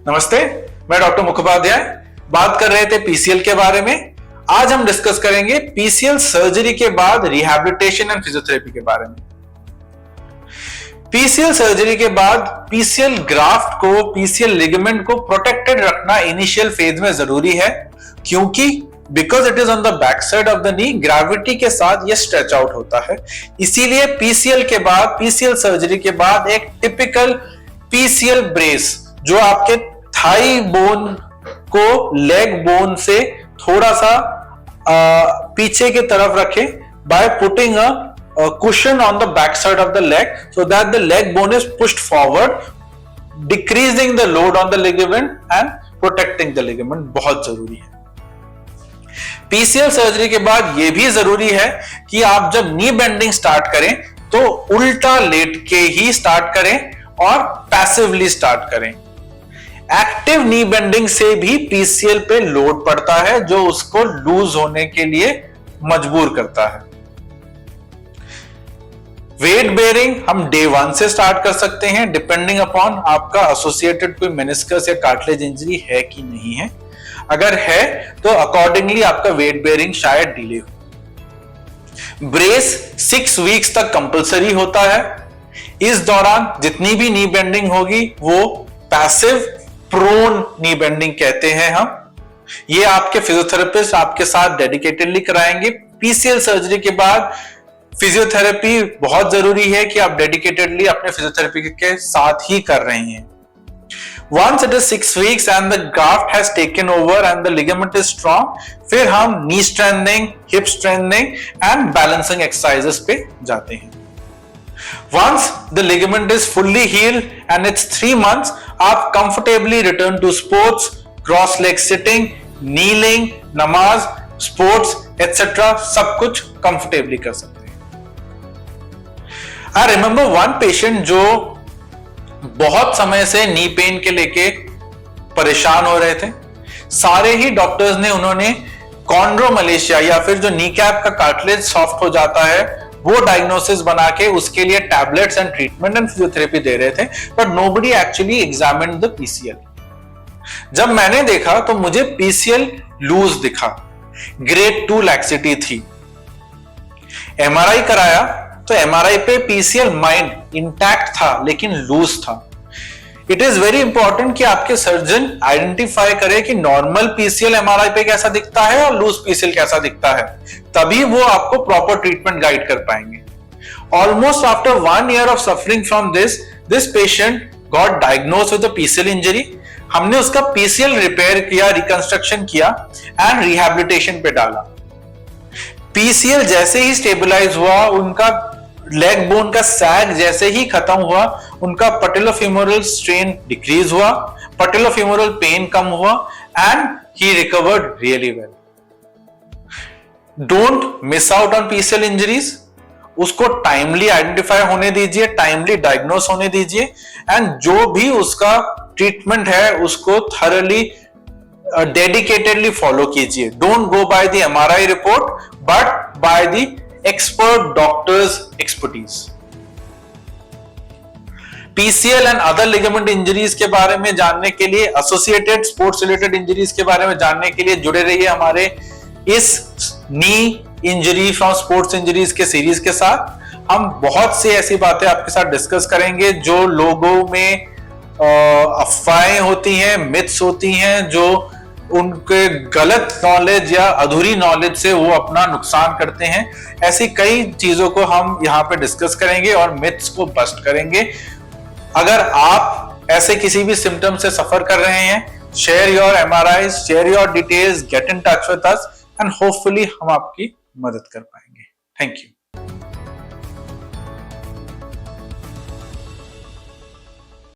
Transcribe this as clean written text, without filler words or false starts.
नमस्ते, मैं डॉक्टर मुखोपाध्याय। बात कर रहे थे पीसीएल के बारे में। आज हम डिस्कस करेंगे पीसीएल सर्जरी के बाद रिहैबिलिटेशन एंड फिजियोथेरेपी के बारे में। पीसीएल सर्जरी के बाद पीसीएल ग्राफ्ट को, पीसीएल लिगामेंट को प्रोटेक्टेड रखना इनिशियल फेज में जरूरी है, क्योंकि because it is on the back side of the knee, gravity के साथ ये स्ट्रेच आउट होता है। इसीलिए पीसीएल के बाद, पीसीएल सर्जरी के बाद एक टिपिकल पीसीएल ब्रेस जो आपके थाई बोन को लेग बोन से थोड़ा सा पीछे की तरफ रखे by putting a cushion on the back side of the leg so that the leg bone is pushed forward, decreasing the load on the ligament and protecting the ligament बहुत जरूरी है। पीसीएल सर्जरी के बाद यह भी जरूरी है कि आप जब नी बेंडिंग स्टार्ट करें तो उल्टा लेट के ही स्टार्ट करें और पैसिवली स्टार्ट करें। एक्टिव नी बेंडिंग से भी पीसीएल पे लोड पड़ता है जो उसको लूज होने के लिए मजबूर करता है। वेट बेयरिंग हम डे 1 से स्टार्ट कर सकते हैं, डिपेंडिंग अपॉन आपका एसोसिएटेड कोई मेनिस्कस या कार्टिलेज इंजरी है कि नहीं है। अगर है तो अकॉर्डिंगली आपका वेट बेयरिंग शायद डिले हो। ब्रेस 6 वीक्स तक कंपलसरी होता है। इस दौरान जितनी भी नी बेंडिंग होगी वो पैसिव प्रोन नी बेंडिंग कहते हैं हम। ये आपके फिजियोथेरेपिस्ट आपके साथ डेडिकेटेडली कराएंगे। पीसीएल सर्जरी के बाद फिजियोथेरेपी बहुत जरूरी है कि आप डेडिकेटेडली अपने फिजियोथेरेपी के साथ ही कर रहे हैं। Once it is 6 weeks and the graft has taken over and the ligament is strong, फिर हम knee strengthening, hip strengthening and balancing exercises पे जाते हैं। Once the ligament is fully healed and it's 3 months, आप comfortably return to sports, cross leg sitting, kneeling, नमाज, sports etc. सब कुछ comfortably कर सकते हैं। I remember one patient जो बहुत समय से नी पेन के लेके परेशान हो रहे थे। सारे ही डॉक्टर्स ने उन्होंने कॉन्ड्रोमलेशिया या फिर जो नी कैप का कार्टिलेज सॉफ्ट हो जाता है वो डायग्नोसिस बना के उसके लिए tablets and treatment and physiotherapy दे रहे थे, but nobody actually examined the PCL. जब मैंने देखा तो मुझे पीसीएल लूज दिखा, ग्रेड 2 लैक्सिटी थी। एमआरआई कराया तो एमआरआई पे पीसीएल माइंड इंटैक्ट था लेकिन लूज था। इट इज वेरी इंपॉर्टेंट कि आपके सर्जन आइडेंटिफाई करे कि नॉर्मल पीसीएल एमआरआई पे कैसा दिखता है और लूज पीसीएल कैसा दिखता है, तभी वो आपको प्रॉपर ट्रीटमेंट गाइड कर पाएंगे। Almost after 1 year of suffering from this patient got diagnosed with a PCL injury. हमने उसका पीसीएल रिपेयर किया, रिकंस्ट्रक्शन किया एंड रिहैबिलिटेशन पे डाला। पीसीएल जैसे ही स्टेबलाइज हुआ, उनका लेग बोन का सैग जैसे ही खत्म हुआ, उनका पैटेलोफेमोरल स्ट्रेन डिक्रीज हुआ, पैटेलोफेमोरल पेन कम हुआ and he recovered really well. Don't miss out on PCL injuries. उसको टाइमली आइडेंटिफाई होने दीजिए, टाइमली डायग्नोस होने दीजिए एंड जो भी उसका ट्रीटमेंट है उसको थरली डेडिकेटेडली फॉलो कीजिए। Don't go by the MRI report but by the expert doctors expertise. PCL and other ligament injuries के बारे में जानने के लिए, एसोसिएटेड स्पोर्ट्स रिलेटेड इंजरीज के बारे में जानने के लिए जुड़े रहिए हमारे इस knee injury from sports injuries के सीरीज के साथ। हम बहुत सी ऐसी बातें आपके साथ डिस्कस करेंगे जो लोगों में अफवाहें होती हैं, मिथ्स होती हैं, जो उनके गलत नॉलेज या अधूरी नॉलेज से वो अपना नुकसान करते हैं। ऐसी कई चीजों को हम यहाँ पे डिस्कस करेंगे और मिथ्स को बस्ट करेंगे। अगर आप ऐसे किसी भी सिम्टम से सफर कर रहे हैं, share your MRIs, share your details, get in touch with us and hopefully हम आपकी मदद कर पाएंगे। Thank you.